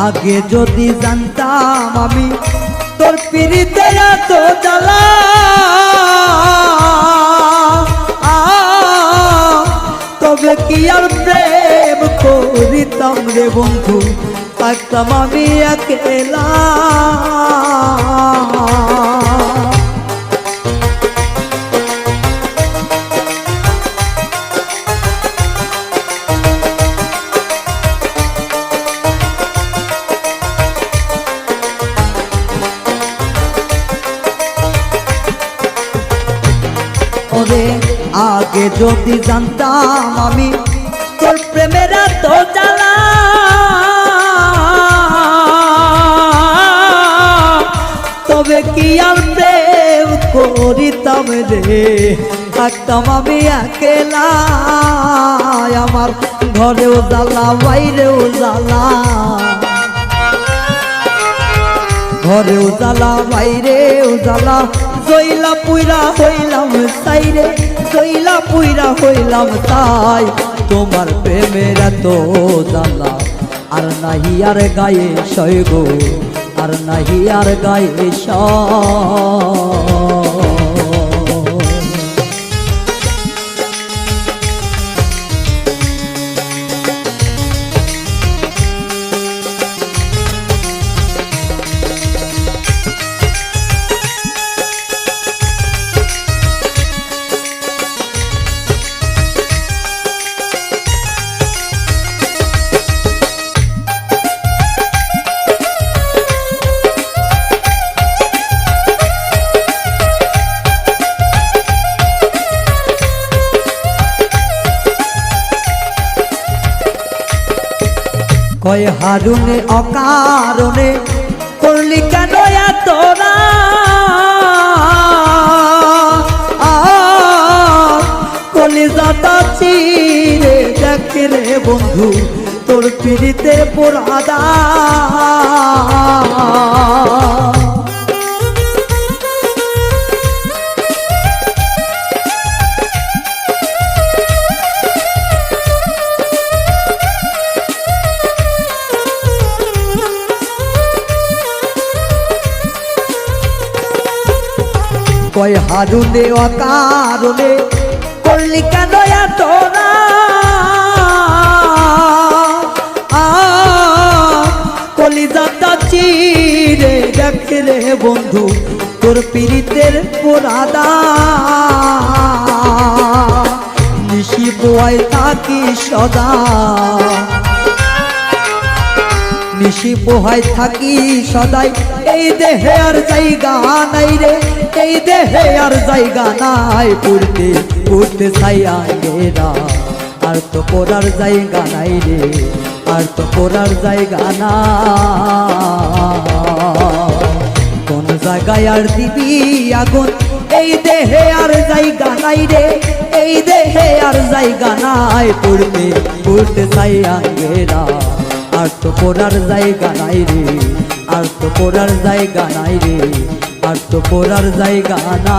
আগে যদি জানতাম আমি তোর পিরিতে এত জ্বালা, তবে কি আর প্রেম করিতাম রে বন্ধু, থাকতাম আমি একলা। আগে যদি জানতাম আমি তোর প্রেমের এত জ্বালা, তবে কি আর প্রেম করিতাম রে, থাকতাম আমি একলা। আমার ঘরেও জ্বালা বাইরেও জ্বালা, ঘরেও জ্বালা বাইরেও জ্বালা, জইলা পুইরা হইলাম সাইরে, জইলা পুইরা হইলাম তাই। তোমার প্রেমের এত জ্বালা আর নাহি আর গায়ে সয় গো, আর নাহি আর গায়ে সয়। কয় হারুনে অকারণে করলি কেন তোরা, কলিজাটা চিরে দেখ রে বন্ধু তোর পিড়িতে পোড়াদা। কয় হারুনে অকারণে করলি কেন তোরা, কলিজাটা চিরে দেখ রে বন্ধু তোর পিরিতের পোড়াদা। নিশি পোয়াই থাকি সদা, নিশি পোহাই থাকি সদাই, এই দেহে আর জায়গা নাই রে, এই দেহে আর জায়গা নাই। পড়তে পড়তে ছাইয়া গেরা, আর তো পড়ার জায়গা নাই রে, আর তো পড়ার জায়গা না। কোন জায়গায় আর দিবি আগুন, এই দেহে আর জায়গা নাই রে, এই দেহে আর জায়গা নাই। পড়তে পড়তে ছাইয়া গেরা, আর তো পড়ার জায়গা নাই রে, আর তো পড়ার জায়গা নাই রে, আর তো পড়ার জায়গা না।